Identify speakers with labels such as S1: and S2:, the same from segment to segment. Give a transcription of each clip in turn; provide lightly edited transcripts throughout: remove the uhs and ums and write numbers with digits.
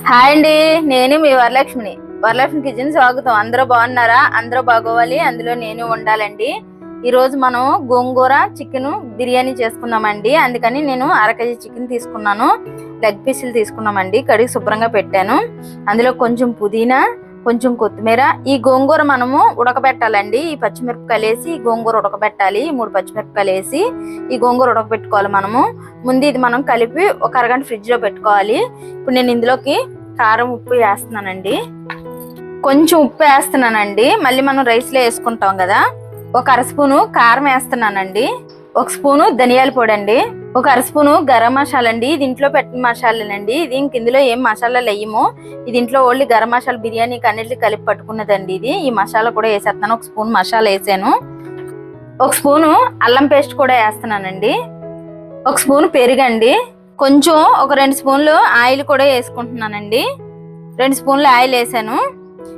S1: Hi అండి, నేను మీ వరలక్ష్మిని. Varalakshmi kitchen స్వాగతం. అందరూ బాగున్నారా? అందరూ బాగోవాలి, అందులో నేను ఉండాలండి. ఈ రోజు మనం గోంగూర చికెన్ బిర్యానీ చేసుకుందామండి. అందుకని నేను 1/2 కేజీ చికెన్ తీసుకున్నాను, లెగ్ పీసులు తీసుకున్నామండి. కడిగి శుభ్రంగా పెట్టాను. అందులో కొంచెం పుదీనా, కొంచెం కొత్తిమీర. ఈ గోంగూర మనము ఉడకబెట్టాలండి. ఈ పచ్చిమిరపకాయలు వేసి ఈ గోంగూర ఉడకబెట్టాలి. 3 పచ్చిమిరపకాయలు వేసి ఈ గోంగూర ఉడకబెట్టుకోవాలి. మనము ముందు ఇది మనం కలిపి ఒక అరగంట ఫ్రిడ్జ్ లో పెట్టుకోవాలి. ఇప్పుడు నేను ఇందులోకి కారం, ఉప్పు వేస్తున్నానండి. కొంచెం ఉప్పు వేస్తున్నానండి, మళ్ళీ మనం రైస్ లో వేసుకుంటాం కదా. ఒక 1/2 స్పూను కారం వేస్తున్నానండి. 1 స్పూను ధనియాల పొడి అండి. ఒక 1/2 స్పూను గరం మసాలా అండి. ఇది ఇంట్లో పెట్టిన మసాలానండి. ఇది ఇందులో ఏం మసాలాలు వేయము. ఇది ఇంట్లో ఓన్లీ గరం మసాలా, బిర్యానీకి అన్నిటికీ కలిపి పట్టుకున్నదండి ఇది. ఈ మసాలా కూడా వేసేస్తున్నాను. 1 స్పూన్ మసాలా వేసాను. 1 స్పూను అల్లం పేస్ట్ కూడా వేస్తున్నానండి. 1 స్పూన్ పెరుగండి. కొంచెం ఒక 2 స్పూన్లు ఆయిల్ కూడా వేసుకుంటున్నానండి. 2 స్పూన్లు ఆయిల్ వేసాను.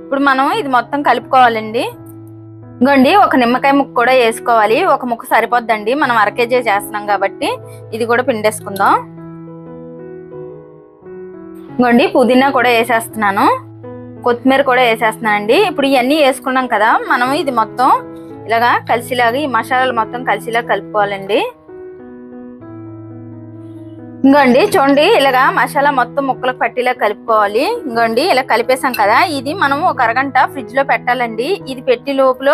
S1: ఇప్పుడు మనం ఇది మొత్తం కలుపుకోవాలండి. ఇంకోండి, ఒక నిమ్మకాయ ముక్క కూడా వేసుకోవాలి. ఒక ముక్క సరిపోద్దండి, మనం 1/2 కేజీ చేస్తున్నాం కాబట్టి. ఇది కూడా పిండేసుకుందాం. ఇంకోండి, పుదీనా కూడా వేసేస్తున్నాను, కొత్తిమీర కూడా వేసేస్తున్నానండి. ఇప్పుడు ఇవన్నీ వేసుకున్నాం కదా, మనం ఇది మొత్తం ఇలాగా కలిసిలాగా, ఈ మసాలాలు మొత్తం కలిసిలా కలుపుకోవాలండి. ఇంకోండి చూడండి, ఇలాగా మసాలా మొత్తం ముక్కలకు పట్టిలా కలుపుకోవాలి. ఇంకోండి, ఇలా కలిపేసాం కదా, ఇది మనం ఒక అరగంట ఫ్రిడ్జ్ లో పెట్టాలండి. ఇది పెట్టి లోపల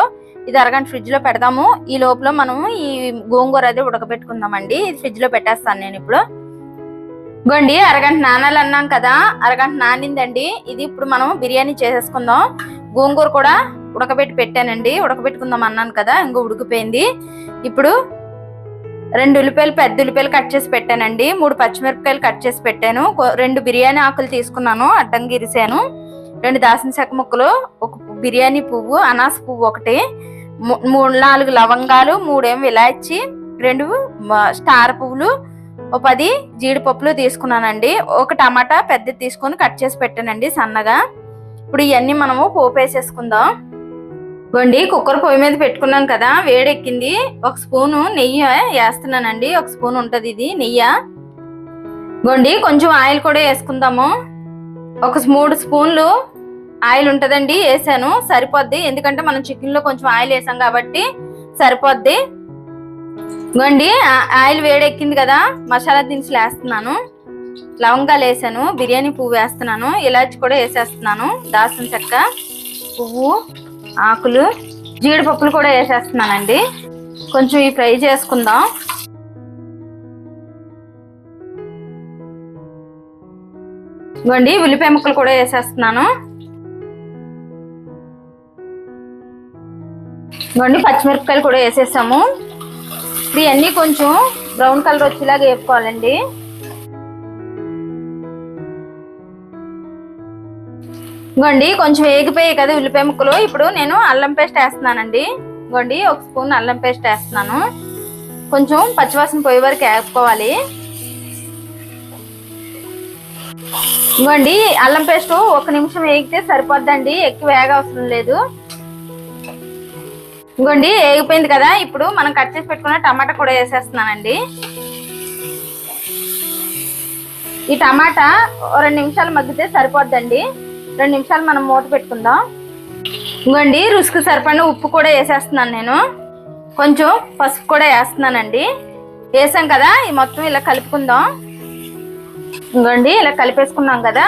S1: ఇది అరగంట ఫ్రిడ్జ్ లో పెడదాము. ఈ లోపల మనము ఈ గోంగూర అది ఉడకబెట్టుకుందామండి. ఇది ఫ్రిడ్జ్ లో పెట్టేస్తాను నేను ఇప్పుడు. ఇంకోండి, అరగంట నానాలి అన్నాం కదా, అరగంట నానిందండి. ఇది ఇప్పుడు మనం బిర్యానీ చేసేసుకుందాం. గోంగూర కూడా ఉడకబెట్టి పెట్టానండి, ఉడకబెట్టుకుందాం అన్నాను కదా, ఇంకో ఉడికిపోయింది. ఇప్పుడు 2 ఉల్లిపాయలు, పెద్ద ఉల్లిపాయలు కట్ చేసి పెట్టానండి. 3 పచ్చిమిరపకాయలు కట్ చేసి పెట్టాను. 2 బిర్యానీ ఆకులు తీసుకున్నాను, అడ్డంగా ఇరిసాను. 2 దాల్చిన చెక్క ముక్కలు, 1 బిర్యానీ పువ్వు, అనాస పువ్వు 1, 4 లవంగాలు, 3 ఇలాచి, 2 స్టార్ పువ్వులు, 10 జీడిపప్పులు తీసుకున్నానండి. 1 టమాటా పెద్దది తీసుకొని కట్ చేసి పెట్టానండి సన్నగా. ఇప్పుడు ఇవన్నీ మనము పోపు వేసేసుకుందాం. ఇవ్వండి, కుక్కర్ పొయ్యి మీద పెట్టుకున్నాం కదా, వేడెక్కింది. 1 స్పూను నెయ్యి వేస్తున్నానండి. 1 స్పూన్ ఉంటది ఇది నెయ్యి. ఇవ్వండి, కొంచెం ఆయిల్ కూడా వేసుకుందాము. 3 స్పూన్లు ఆయిల్ ఉంటదండి, వేసాను. సరిపోద్ది, ఎందుకంటే మనం చికెన్ లో కొంచెం ఆయిల్ వేసాం కాబట్టి సరిపోద్ది. ఇవ్వండి, ఆయిల్ వేడెక్కింది కదా, మసాలా దినుసులు వేస్తున్నాను. లవంగాలు వేసాను, బిర్యానీ పువ్వు వేస్తున్నాను, ఇలాచి కూడా వేసేస్తున్నాను, దాల్చిన చెక్క, పువ్వు, ఆకులు, జీడిపప్పులు కూడా వేసేస్తున్నానండి. కొంచెం ఈ ఫ్రై చేసుకుందాం. ఇవ్వండి, ఉల్లిపాయ ముక్కలు కూడా వేసేస్తున్నాను. ఇవ్వండి, పచ్చిమిరపకాయలు కూడా వేసేసాము. ఇవన్నీ కొంచెం బ్రౌన్ కలర్ వచ్చేలాగా వేపుకోవాలండి. ఇంకోండి, కొంచెం వేగిపోయాయి కదా ఉల్లిపాయ ముక్కలు. ఇప్పుడు నేను అల్లం పేస్ట్ వేస్తున్నానండి. ఇంకోండి, 1 స్పూన్ అల్లం పేస్ట్ వేస్తున్నాను. కొంచెం పచ్చివాసన పోయే వరకు వేపుకోవాలి. ఇంకోండి, అల్లం పేస్ట్ 1 నిమిషం వేగితే సరిపోద్దండి, ఎక్కువ వేగ అవసరం లేదు. ఇంకోండి, వేగిపోయింది కదా, ఇప్పుడు మనం కట్ చేసి పెట్టుకున్న టమాటా కూడా వేసేస్తున్నానండి. ఈ టమాటా 2 నిమిషాలు మగ్గితే సరిపోద్దండి. 2 నిమిషాలు మనం మూత పెట్టుకుందాం. ఇంకోండి, రుచికి సరిపడిన ఉప్పు కూడా వేసేస్తున్నాను నేను. కొంచెం పసుపు కూడా వేస్తున్నానండి. వేసాం కదా, ఈ మొత్తం ఇలా కలుపుకుందాం. ఇంకోండి, ఇలా కలిపేసుకున్నాం కదా,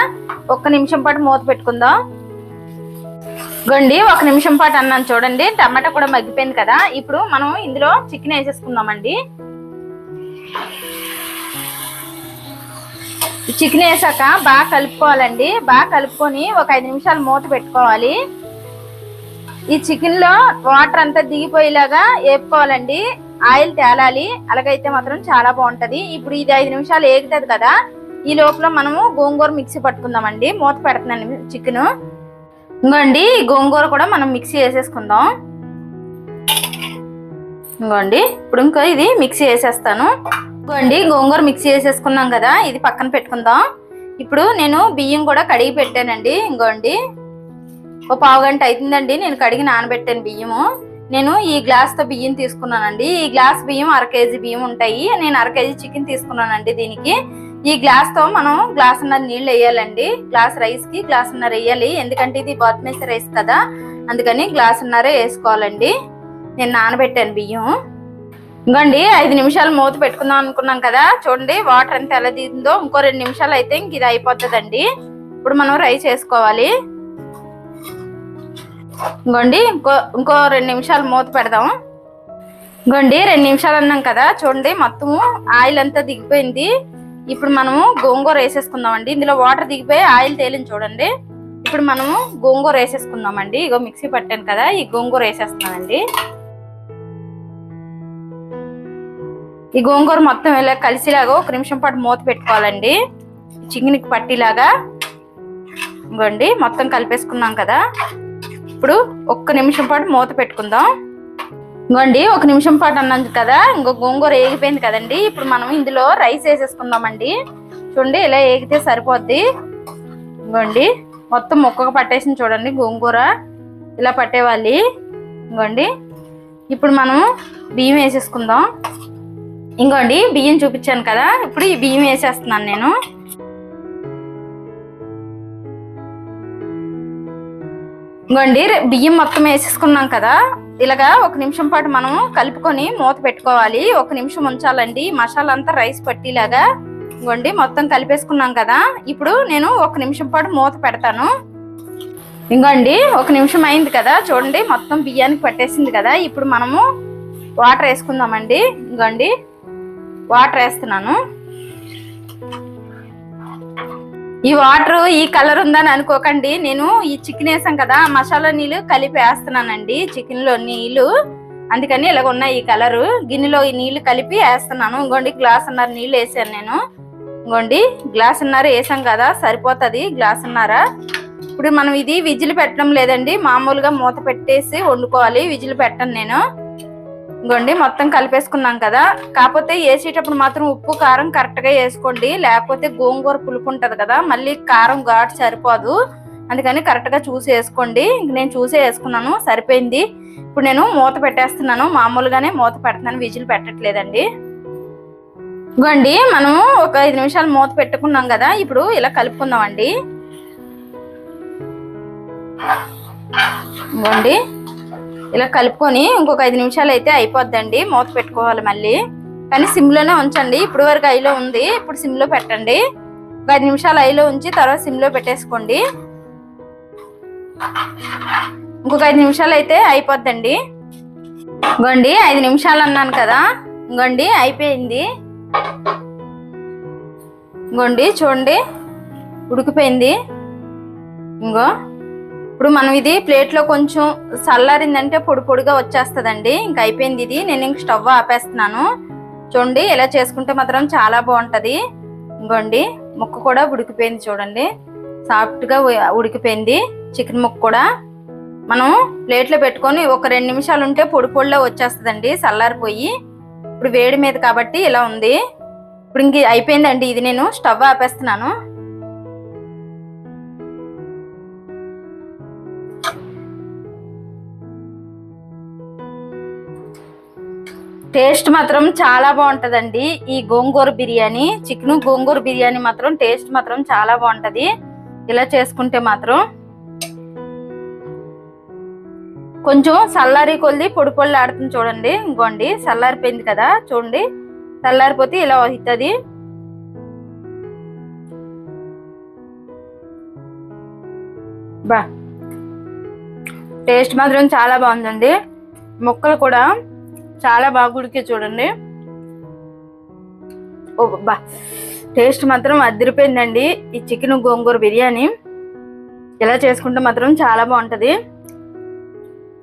S1: 1 నిమిషం పాటు మూత పెట్టుకుందాం. ఇంకోండి, 1 నిమిషం పాటు అన్నాను చూడండి, టమాటా కూడా మగ్గిపోయింది కదా. ఇప్పుడు మనం ఇందులో చికెన్ వేసేసుకుందామండి. చికెన్ వేసాక బాగా కలుపుకోవాలండి. బాగా కలుపుకొని ఒక 5 నిమిషాలు మూత పెట్టుకోవాలి. ఈ చికెన్ లో వాటర్ అంతా దిగిపోయేలాగా వేపుకోవాలండి, ఆయిల్ తేలాలి. అలాగైతే మాత్రం చాలా బాగుంటది. ఇప్పుడు ఇది 5 నిమిషాలు వేగుతుంది కదా, ఈ లోపల మనము గోంగూర మిక్సీ పట్టుకుందామండి. మూత పెడుతున్నాను చికెన్. ఇంకోండి, గోంగూర కూడా మనం మిక్సీ వేసేసుకుందాం. ఇంకోండి, ఇప్పుడు ఇంకా ఇది మిక్సీ వేసేస్తాను. ఇంకోండి, గోంగూర మిక్సీ వేసేసుకున్నాం కదా, ఇది పక్కన పెట్టుకుందాం. ఇప్పుడు నేను బియ్యం కూడా కడిగి పెట్టానండి. ఇంకోండి, 1 పావు గంట అవుతుందండి నేను కడిగి నానబెట్టాను బియ్యము. నేను ఈ గ్లాస్ తో బియ్యం తీసుకున్నానండి. ఈ గ్లాస్ బియ్యం 1/2 కేజీ బియ్యం ఉంటాయి. నేను 1/2 కేజీ చికెన్ తీసుకున్నానండి దీనికి. ఈ గ్లాస్ తో మనం గ్లాసున్నర నీళ్ళు వేయాలండి. గ్లాస్ రైస్ కి గ్లాసున్నర వేయాలి, ఎందుకంటే ఇది బాస్మతి రైస్ కదా, అందుకని గ్లాసున్నర వేసుకోవాలండి. నేను నానబెట్టాను బియ్యం. ఇంకోండి 5 నిమిషాలు మూత పెట్టుకుందాం అనుకున్నాం కదా, చూడండి వాటర్ అంతా ఎలా దిగిందో. ఇంకో 2 నిమిషాలు అయితే ఇంక ఇది అయిపోతుందండి. ఇప్పుడు మనం రైస్ వేసుకోవాలి. ఇంకోండి ఇంకో 2 నిమిషాలు మూత పెడదాం. ఇంకోండి 2 నిమిషాలు అన్నాం కదా, చూడండి మొత్తము ఆయిల్ అంతా దిగిపోయింది. ఇప్పుడు మనము గోంగూర వేసేసుకుందామండి. ఇందులో వాటర్ దిగిపోయి ఆయిల్ తేలింది చూడండి. ఇప్పుడు మనము గోంగూర వేసేసుకుందామండి. ఇగో మిక్సీ పట్టాను కదా, ఈ గోంగూర వేసేస్తున్నానండి. ఈ గోంగూర మొత్తం ఇలా కలిసిలాగా 1 నిమిషం పాటు మూత పెట్టుకోవాలండి, చికెన్కి పట్టిలాగా. ఇంకోండి మొత్తం కలిపేసుకున్నాం కదా, ఇప్పుడు 1 నిమిషం పాటు మూత పెట్టుకుందాం. ఇంకోండి 1 నిమిషం పాటు అన్నాను కదా, ఇంకో గోంగూర ఏగిపోయింది కదండి. ఇప్పుడు మనం ఇందులో రైస్ వేసేసుకుందామండి. చూడండి ఇలా ఏగితే సరిపోద్ది. ఇంకోండి మొత్తం ముక్కకు పట్టేసింది చూడండి గోంగూర, ఇలా పట్టేవాలి. ఇంకోండి ఇప్పుడు మనం బియ్యం వేసేసుకుందాం. ఇంకోండి బియ్యం చూపించాను కదా, ఇప్పుడు ఈ బియ్యం వేసేస్తున్నాను నేను. ఇంకోండి బియ్యం మొత్తం వేసేసుకున్నాం కదా, ఇలాగా 1 నిమిషం పాటు మనం కలుపుకొని మూత పెట్టుకోవాలి. 1 నిమిషం ఉంచాలండి, మసాలా అంతా రైస్ పట్టిలాగా. ఇంకోండి మొత్తం కలిపేసుకున్నాం కదా, ఇప్పుడు నేను 1 నిమిషం పాటు మూత పెడతాను. ఇంకోండి 1 నిమిషం అయింది కదా, చూడండి మొత్తం బియ్యానికి పట్టేసింది కదా. ఇప్పుడు మనము వాటర్ వేసుకుందామండి. ఇంకోండి వాటర్ వేస్తున్నాను. ఈ వాటర్ ఈ కలర్ ఉందని అనుకోకండి, నేను ఈ చికెన్ వేసాం కదా, మసాలా నీళ్ళు కలిపి వేస్తున్నానండి చికెన్ లో నీళ్లు, అందుకని ఇలాగ ఉన్నాయి ఈ కలరు. గిన్నెలో ఈ నీళ్లు కలిపి వేస్తున్నాను. ఇంకోండి గ్లాసున్నర నీళ్ళు వేసాను నేను. ఇంకోండి గ్లాసున్నర వేసాం కదా, సరిపోతుంది గ్లాసున్నర. ఇప్పుడు మనం ఇది విజిల్ పెట్టడం లేదండి, మామూలుగా మూత పెట్టేసి వండుకోవాలి, విజిల్ పెట్టను నేను. ఇంకోండి మొత్తం కలిపేసుకున్నాం కదా, కాకపోతే వేసేటప్పుడు మాత్రం ఉప్పు కారం కరెక్ట్ గా వేసుకోండి, లేకపోతే గోంగూర పులుపు ఉంటది కదా, మళ్ళీ కారం ఘాటు సరిపోదు, అందుకని కరెక్ట్ గా చూసి వేసుకోండి. నేను చూసే వేసుకున్నాను, సరిపోయింది. ఇప్పుడు నేను మూత పెట్టేస్తున్నాను, మామూలుగానే మూత పెడుతున్నాను, విజిల్ పెట్టట్లేదండి. ఇంకోండి మనము ఒక 5 నిమిషాలు మూత పెట్టుకున్నాం కదా, ఇప్పుడు ఇలా కలుపుకుందాం అండి. ఇంకోండి ఇలా కలుపుకొని ఇంకొక 5 నిమిషాలు అయితే అయిపోద్దండి, మూత పెట్టుకోవాలి మళ్ళీ. కానీ సిమ్ లోనే ఉంచండి, ఇప్పుడు వరకు ఐలో ఉంది, ఇప్పుడు సిమ్ లో పెట్టండి. ఒక 5 నిమిషాలు ఐలో ఉంచి తర్వాత సిమ్ లో పెట్టేసుకోండి. ఇంకొక 5 నిమిషాలు అయితే అయిపోద్దండి. ఇంకోండి 5 నిమిషాలు అన్నాను కదా, ఇంకోండి అయిపోయింది. ఇంకోండి చూడండి ఉడికిపోయింది. ఇంకో ఇప్పుడు మనం ఇది ప్లేట్ లో కొంచెం చల్లారిందంటే పొడి పొడిగా వచ్చేస్తుందండి. ఇంకా అయిపోయింది ఇది, నేను ఇంక స్టవ్ ఆపేస్తున్నాను. చూడండి ఇలా చేసుకుంటే మాత్రం చాలా బాగుంటది. ఇంకోండి ముక్క కూడా ఉడికిపోయింది చూడండి, సాఫ్ట్ గా ఉడికిపోయింది చికెన్ ముక్క కూడా. మనం ప్లేట్ లో పెట్టుకొని ఒక 2 నిమిషాలు ఉంటే పొడి పొడిలో వచ్చేస్తుందండి, చల్లారిపోయి. ఇప్పుడు వేడి మీద కాబట్టి ఇలా ఉంది. ఇప్పుడు ఇంక అయిపోయిందండి ఇది, నేను స్టవ్ ఆపేస్తున్నాను. టేస్ట్ మాత్రం చాలా బాగుంటదండి ఈ గోంగూర బిర్యానీ, చికెన్ గోంగూర బిర్యానీ మాత్రం టేస్ట్ మాత్రం చాలా బాగుంటది ఇలా చేసుకుంటే మాత్రం. కొంచెం చల్లారి కొద్ది పొడి పొడి ఆడుతుంది చూడండి. ఇంకోండి చల్లారిపోయింది కదా, చూడండి చల్లారిపోతే ఇలా అవుతుంది. బా టేస్ట్ మాత్రం చాలా బాగుందండి, ముక్కలు కూడా చాలా బాగా ఉడికి చూడండి. ఓ బా టేస్ట్ మాత్రం అదిరిపోయిందండి ఈ చికెన్ గోంగూర బిర్యానీ. ఇలా చేసుకుంటే మాత్రం చాలా బాగుంటది.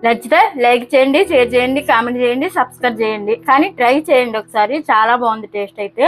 S1: నచ్చితే లైక్ చేయండి, షేర్ చేయండి, కామెంట్ చేయండి, సబ్స్క్రైబ్ చేయండి. కానీ ట్రై చేయండి ఒకసారి, చాలా బాగుంది టేస్ట్ అయితే.